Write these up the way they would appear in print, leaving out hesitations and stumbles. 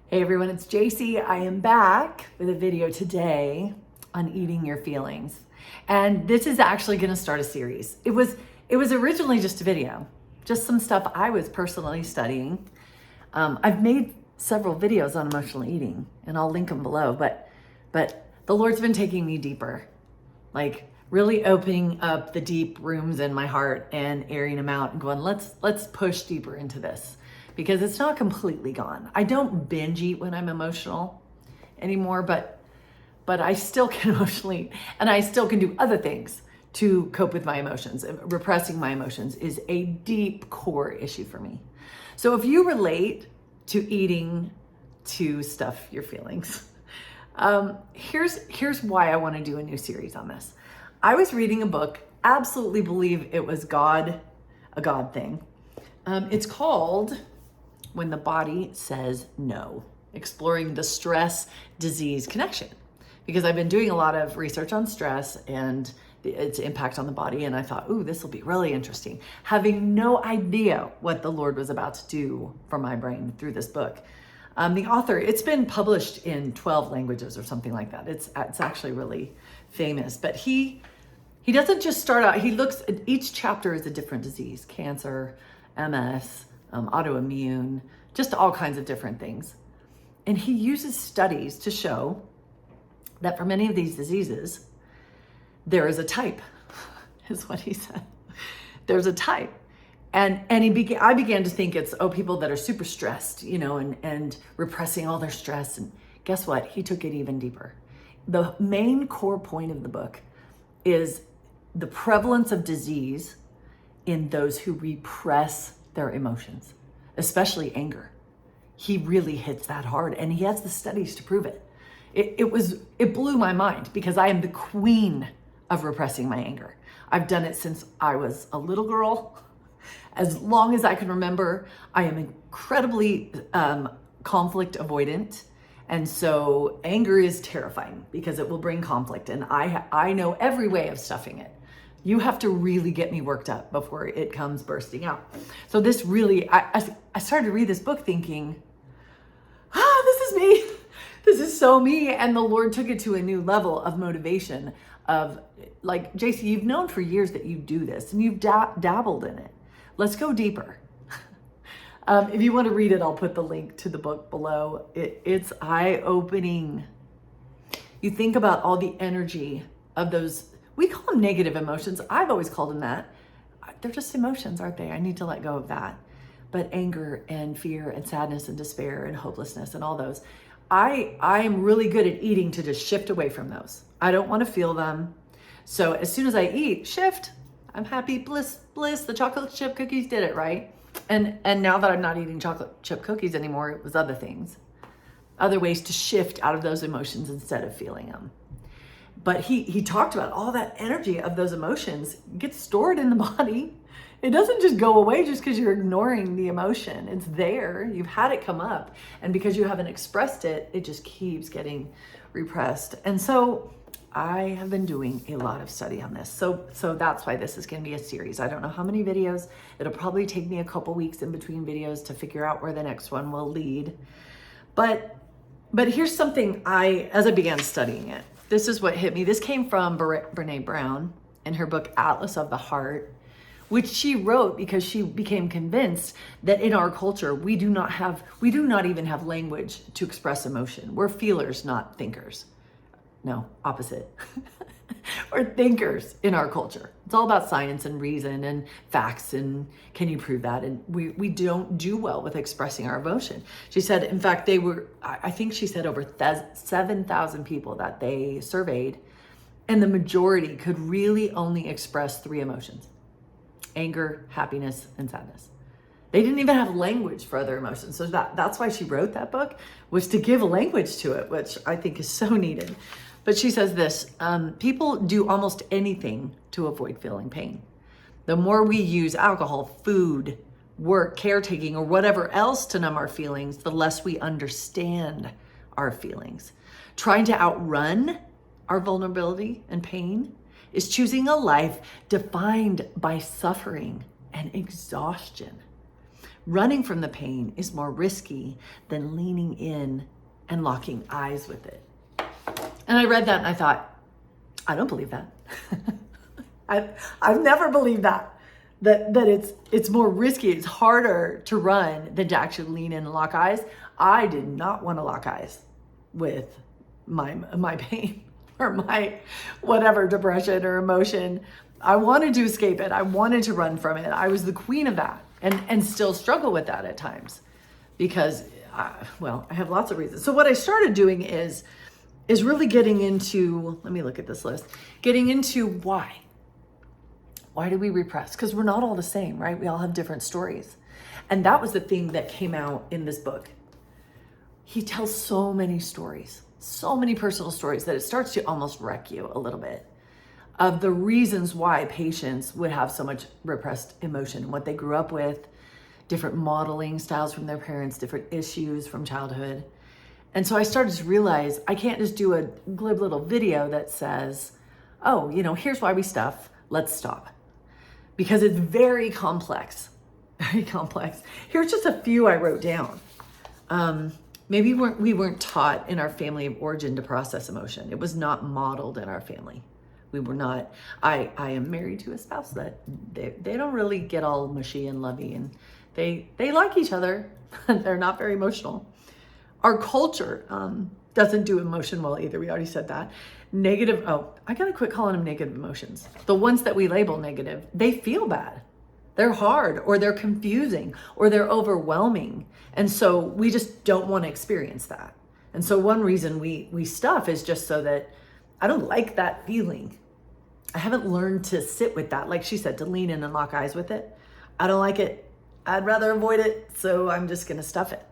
Hey everyone, it's JC. I am back with a video today on eating your feelings. And this is actually going to start a series. It was originally just a video, just some stuff I was personally studying. I've made several videos on emotional eating and I'll link them below, but the Lord's been taking me deeper, like really opening up the deep rooms in my heart and airing them out and going, let's push deeper into this. Because it's not completely gone. I don't binge eat when I'm emotional anymore, but I still can emotionally eat, and I still can do other things to cope with my emotions. Repressing my emotions is a deep core issue for me. So if you relate to eating to stuff your feelings, here's why I want to do a new series on this. I was reading a book, absolutely believe it was a God thing. It's called When the Body Says No, exploring the stress disease connection. Because I've been doing a lot of research on stress and its impact on the body. And I thought, ooh, this will be really interesting. Having no idea what the Lord was about to do for my brain through this book. The author, it's been published in 12 languages or something like that. It's actually really famous, but he doesn't just start out, he looks at each chapter is a different disease, cancer, MS, autoimmune, just all kinds of different things. And he uses studies to show that for many of these diseases, there is a type, is what he said. There's a type. And I began to think it's, people that are super stressed, and repressing all their stress. And guess what? He took it even deeper. The main core point of the book is the prevalence of disease in those who repress their emotions, especially anger. He really hits that hard, and he has the studies to prove it. It blew my mind because I am the queen of repressing my anger. I've done it since I was a little girl. As long as I can remember, I am incredibly conflict avoidant. And so anger is terrifying because it will bring conflict, and I know every way of stuffing it. You have to really get me worked up before it comes bursting out. So this really, I started to read this book thinking, this is me. This is so me. And the Lord took it to a new level of motivation of like, JC, you've known for years that you do this and you've dabbled in it. Let's go deeper. If you want to read it, I'll put the link to the book below. It's eye-opening. You think about all the energy of those, we call them negative emotions. I've always called them that. They're just emotions, aren't they? I need to let go of that. But anger and fear and sadness and despair and hopelessness and all those, I'm really good at eating to just shift away from those. I don't want to feel them. So as soon as I eat, shift. I'm happy, bliss. The chocolate chip cookies did it, right? And now that I'm not eating chocolate chip cookies anymore, it was other things, other ways to shift out of those emotions instead of feeling them. But he talked about all that energy of those emotions gets stored in the body. It doesn't just go away just because you're ignoring the emotion. It's there. You've had it come up. And because you haven't expressed it, it just keeps getting repressed. And so I have been doing a lot of study on this. So that's why this is going to be a series. I don't know how many videos. It'll probably take me a couple weeks in between videos to figure out where the next one will lead. But here's something as I began studying it, this is what hit me. This came from Brene Brown in her book, Atlas of the Heart, which she wrote because she became convinced that in our culture, we do not even have language to express emotion. We're feelers, not thinkers. No, opposite. We're thinkers in our culture. It's all about science and reason and facts and can you prove that? And we don't do well with expressing our emotion. She said, in fact, I think she said over 7,000 people that they surveyed, and the majority could really only express 3 emotions: anger, happiness, and sadness. They didn't even have language for other emotions. So that's why she wrote that book, was to give a language to it, which I think is so needed. But she says this, people do almost anything to avoid feeling pain. The more we use alcohol, food, work, caretaking, or whatever else to numb our feelings, the less we understand our feelings. Trying to outrun our vulnerability and pain is choosing a life defined by suffering and exhaustion. Running from the pain is more risky than leaning in and locking eyes with it. And I read that and I thought, I don't believe that. I've never believed that it's more risky, it's harder to run than to actually lean in and lock eyes. I did not want to lock eyes with my pain or my whatever depression or emotion. I wanted to escape it. I wanted to run from it. I was the queen of that and still struggle with that at times because, I have lots of reasons. So what I started doing is really getting into, let me look at this list, getting into why. Why do we repress? Because we're not all the same, right? We all have different stories. And that was the thing that came out in this book. He tells so many stories, so many personal stories that it starts to almost wreck you a little bit of the reasons why patients would have so much repressed emotion, what they grew up with, different modeling styles from their parents, different issues from childhood. And so I started to realize I can't just do a glib little video that says, oh, here's why we stuff, let's stop. Because it's very complex, very complex. Here's just a few I wrote down. Maybe we weren't taught in our family of origin to process emotion. It was not modeled in our family. We were not, I am married to a spouse that they don't really get all mushy and lovey, and they like each other. They're not very emotional. Our culture doesn't do emotion well either. We already said that. I gotta quit calling them negative emotions. The ones that we label negative, they feel bad. They're hard, or they're confusing, or they're overwhelming. And so we just don't want to experience that. And so one reason we stuff is just so that I don't like that feeling. I haven't learned to sit with that. Like she said, to lean in and lock eyes with it. I don't like it. I'd rather avoid it. So I'm just going to stuff it.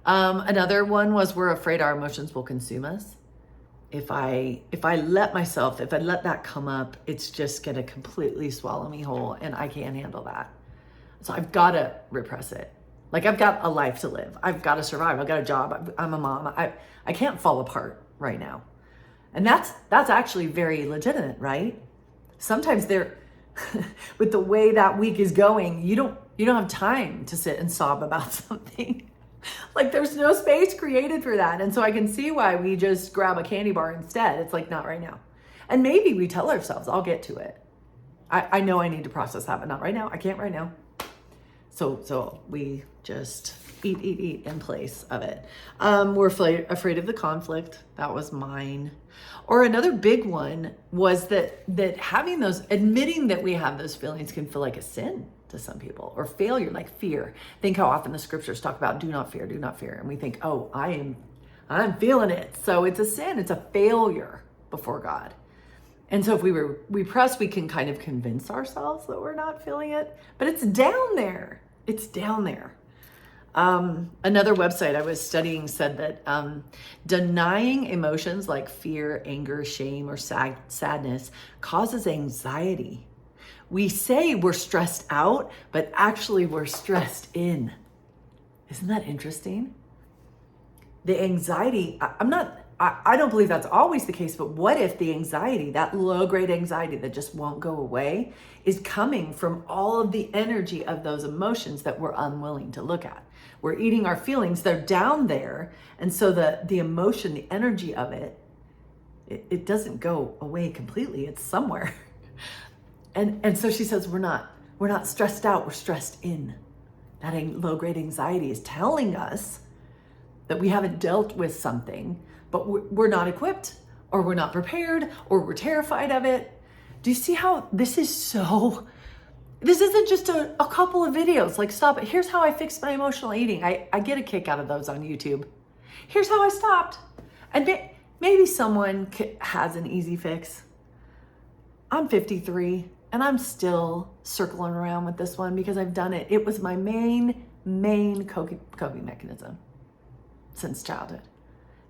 Another one was we're afraid our emotions will consume us. If I let that come up, it's just going to completely swallow me whole, and I can't handle that. So I've got to repress it. Like, I've got a life to live. I've got to survive. I've got a job. I'm a mom. I can't fall apart right now. And that's actually very legitimate, right? Sometimes with the way that week is going, you don't have time to sit and sob about something. Like, there's no space created for that. And so I can see why we just grab a candy bar instead. It's like, not right now. And maybe we tell ourselves, I'll get to it. I know I need to process that, but not right now. I can't right now. So we just eat in place of it. We're afraid of the conflict. That was mine. Or another big one was that admitting that we have those feelings can feel like a sin to some people, or failure, like fear. Think how often the scriptures talk about do not fear. And we think, oh, I'm feeling it. So it's a sin. It's a failure before God. And so if we repress, we can kind of convince ourselves that we're not feeling it, but it's down there. It's down there. Another website I was studying said that denying emotions like fear, anger, shame, or sadness causes anxiety. We say we're stressed out, but actually we're stressed in. Isn't that interesting? The anxiety, I don't believe that's always the case, but what if the anxiety, that low-grade anxiety that just won't go away, is coming from all of the energy of those emotions that we're unwilling to look at? We're eating our feelings, they're down there, and so the emotion, the energy of it doesn't go away completely, it's somewhere. And so she says, we're not stressed out, we're stressed in. That low-grade anxiety is telling us that we haven't dealt with something, but we're not equipped, or we're not prepared, or we're terrified of it. Do you see how this isn't just a couple of videos, like stop it. Here's how I fixed my emotional eating. I get a kick out of those on YouTube. Here's how I stopped. And maybe someone has an easy fix. I'm 53 and I'm still circling around with this one because I've done it. It was my main coping mechanism since childhood.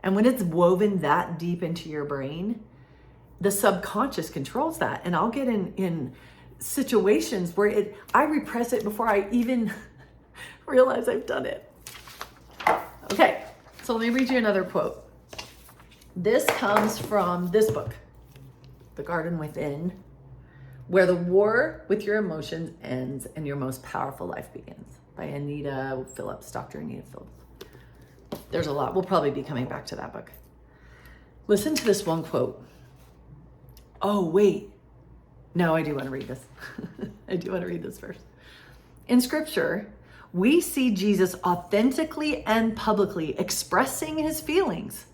And when it's woven that deep into your brain, the subconscious controls that. And I'll get in situations where I repress it before I even realize I've done it. Okay, so let me read you another quote. This comes from this book, The Garden Within, where the war with your emotions ends and your most powerful life begins. by Anita Phillips, Dr. Anita Phillips. There's a lot. We'll probably be coming back to that book. Listen to this one quote. Oh, wait. No, I do want to read this. I do want to read this first. In scripture, we see Jesus authentically and publicly expressing his feelings.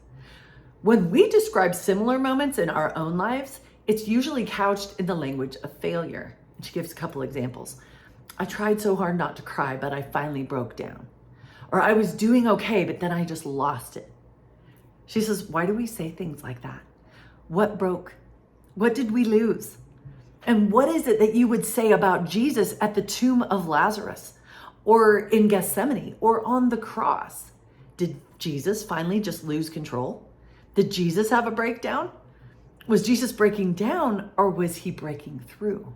When we describe similar moments in our own lives, it's usually couched in the language of failure. And she gives a couple examples. I tried so hard not to cry, but I finally broke down. Or I was doing okay, but then I just lost it. She says, why do we say things like that? What broke? What did we lose? And what is it that you would say about Jesus at the tomb of Lazarus, or in Gethsemane, or on the cross? Did Jesus finally just lose control? Did Jesus have a breakdown? Was Jesus breaking down, or was he breaking through?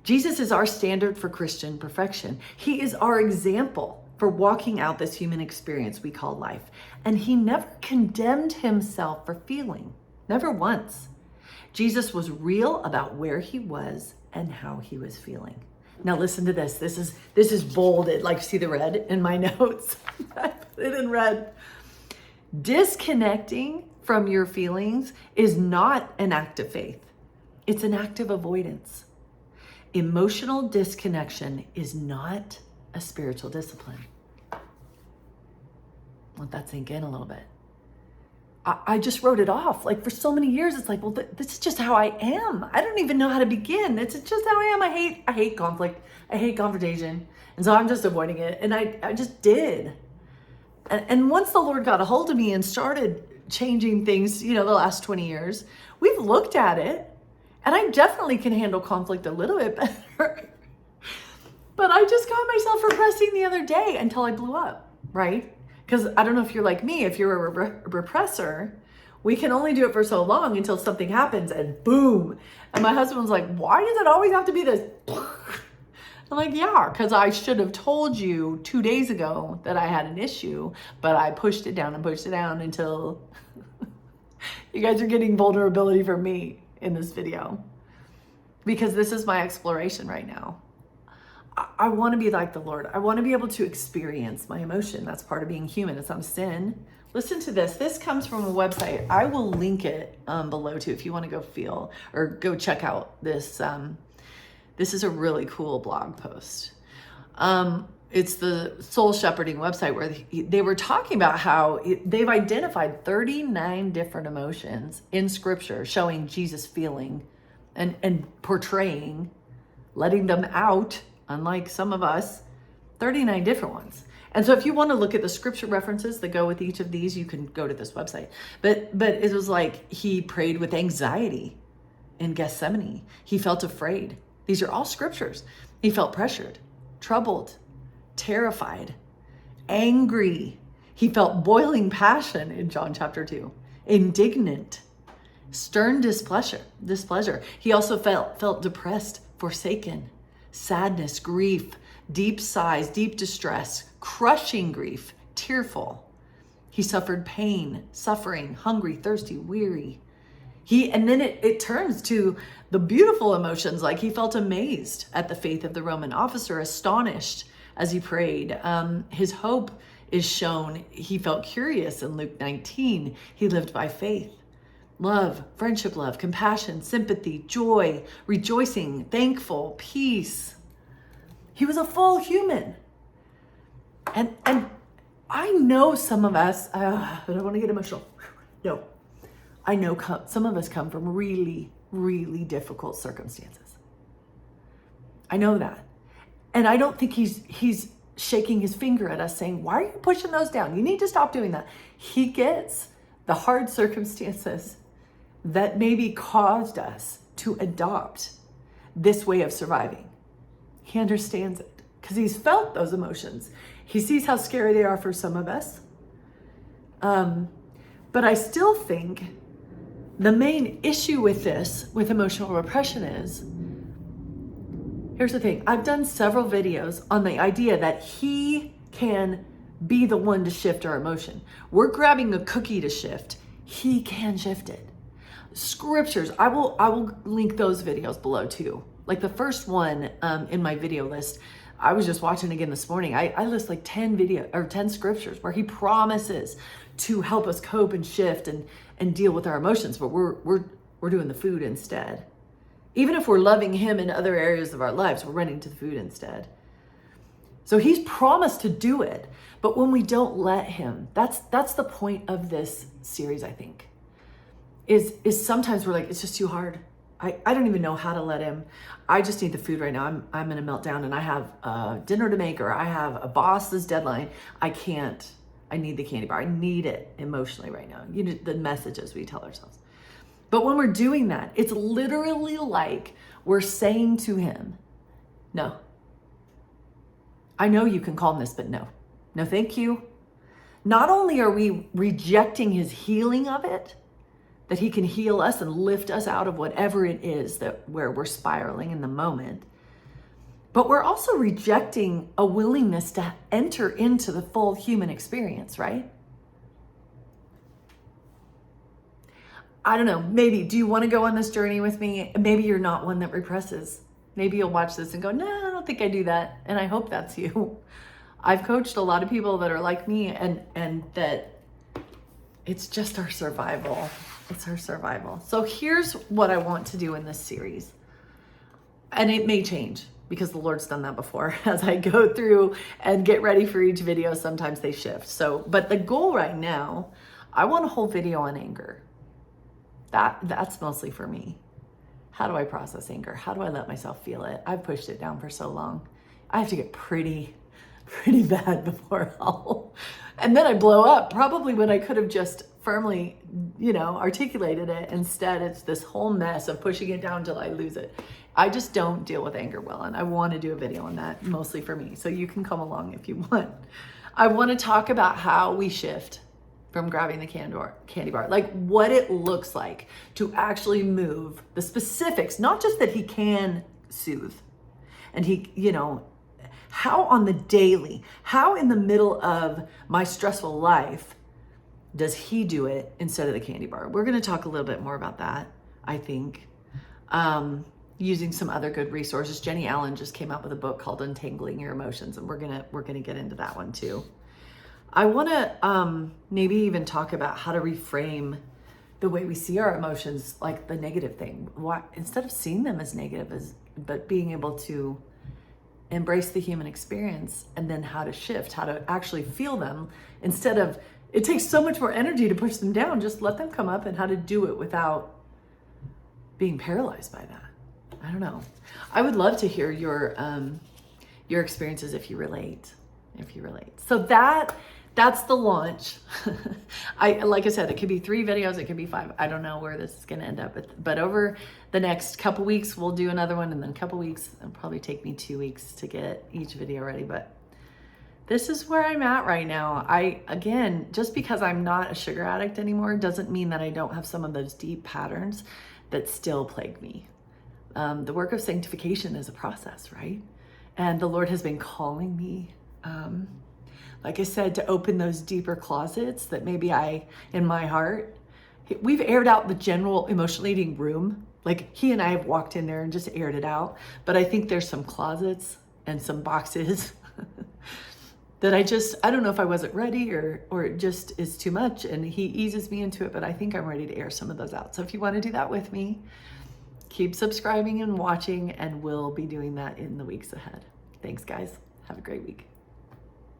Jesus is our standard for Christian perfection. He is our example for walking out this human experience we call life. And he never condemned himself for feeling, never once. Jesus was real about where he was and how he was feeling. Now listen to this. This is bolded. Like, see the red in my notes? I put it in red. Disconnecting from your feelings is not an act of faith. It's an act of avoidance. Emotional disconnection is not a spiritual discipline. Let that sink in a little bit. I just wrote it off. Like, for so many years, it's like, well, this is just how I am. I don't even know how to begin. It's just how I am. I hate conflict. I hate confrontation. And so I'm just avoiding it. And I just did. And once the Lord got a hold of me and started changing things, the last 20 years, we've looked at it. And I definitely can handle conflict a little bit better. But I just caught myself repressing the other day until I blew up, right? Because I don't know if you're like me, if you're a repressor, we can only do it for so long until something happens and boom. And my husband's like, why does it always have to be this? I'm like, yeah, because I should have told you 2 days ago that I had an issue, but I pushed it down until you guys are getting vulnerability from me in this video. Because this is my exploration right now. I want to be like the Lord. I want to be able to experience my emotion. That's part of being human. It's not a sin. Listen to this. This comes from a website. I will link it below too if you want to go feel or go check out this. This is a really cool blog post. It's the Soul Shepherding website where they were talking about how they've identified 39 different emotions in scripture showing Jesus feeling and portraying, letting them out. Unlike some of us, 39 different ones. And so if you want to look at the scripture references that go with each of these, you can go to this website. But it was like he prayed with anxiety in Gethsemane. He felt afraid. These are all scriptures. He felt pressured, troubled, terrified, angry. He felt boiling passion in John chapter 2, indignant, stern displeasure. He also felt depressed, forsaken, sadness, grief, deep sighs, deep distress, crushing grief, tearful. He suffered pain, suffering, hungry, thirsty, weary. And then it turns to the beautiful emotions, like he felt amazed at the faith of the Roman officer, astonished as he prayed. His hope is shown. He felt curious in Luke 19. He lived by faith. Love, friendship, love, compassion, sympathy, joy, rejoicing, thankful, peace. He was a full human. And I know some of us, I don't want to get emotional. No, I know some of us come from really, really difficult circumstances. I know that. And I don't think he's shaking his finger at us saying, why are you pushing those down? You need to stop doing that. He gets the hard circumstances that maybe caused us to adopt this way of surviving. He understands it because he's felt those emotions. He sees how scary they are for some of us. But I still think the main issue with this, with emotional repression is, here's the thing. I've done several videos on the idea that he can be the one to shift our emotion. We're grabbing a cookie to shift. He can shift it. Scriptures, I will link those videos below too. Like the first one in my video list, I was just watching again this morning. I list like 10 scriptures where he promises to help us cope and shift and deal with our emotions, but we're doing the food instead. Even if we're loving him in other areas of our lives, we're running to the food instead. So he's promised to do it, but when we don't let him, that's the point of this series, I think, is sometimes we're like, it's just too hard. I don't even know how to let him. I just need the food right now. I'm in a meltdown and I have dinner to make, or I have a boss's deadline. I need the candy bar. I need it emotionally right now. The messages we tell ourselves. But when we're doing that, it's literally like we're saying to him, no. I know you can calm this, but no. No, thank you. Not only are we rejecting his healing of it, that he can heal us and lift us out of whatever it is where we're spiraling in the moment, but we're also rejecting a willingness to enter into the full human experience, right? I don't know, maybe, do you want to go on this journey with me? Maybe you're not one that represses. Maybe you'll watch this and go, no, I don't think I do that. And I hope that's you. I've coached a lot of people that are like me, and that it's just our survival. It's our survival. So here's what I want to do in this series. And it may change because the Lord's done that before. As I go through and get ready for each video, sometimes they shift. But the goal right now, I want a whole video on anger. That's mostly for me. How do I process anger? How do I let myself feel it? I've pushed it down for so long. I have to get pretty bad before and then I blow up, probably when I could have just firmly, articulated it. Instead, it's this whole mess of pushing it down till I lose it. I just don't deal with anger well, and I want to do a video on that, mostly for me. So you can come along if you want. I want to talk about how we shift from grabbing the candy bar, like what it looks like to actually move the specifics, not just that he can soothe and how on the daily, how in the middle of my stressful life does he do it instead of the candy bar? We're going to talk a little bit more about that, I think, using some other good resources. Jenny Allen just came out with a book called Untangling Your Emotions, and we're gonna get into that one too. I want to maybe even talk about how to reframe the way we see our emotions, like the negative thing. Why, instead of seeing them as negative, but being able to embrace the human experience, and then how to shift, how to actually feel them instead of, it takes so much more energy to push them down. Just let them come up, and how to do it without being paralyzed by that. I don't know. I would love to hear your experiences if you relate. So that's the launch. Like I said, it could be 3 videos, it could be 5. I don't know where this is going to end up. But over the next couple weeks, we'll do another one, and then a couple weeks. It'll probably take me 2 weeks to get each video ready. But this is where I'm at right now. Again, just because I'm not a sugar addict anymore doesn't mean that I don't have some of those deep patterns that still plague me. The work of sanctification is a process, right? And the Lord has been calling me, like I said, to open those deeper closets that maybe in my heart, we've aired out the general emotional eating room. Like he and I have walked in there and just aired it out. But I think there's some closets and some boxes that I don't know if I wasn't ready or it just is too much, and he eases me into it, but I think I'm ready to air some of those out. So if you want to do that with me, keep subscribing and watching, and we'll be doing that in the weeks ahead. Thanks, guys. Have a great week.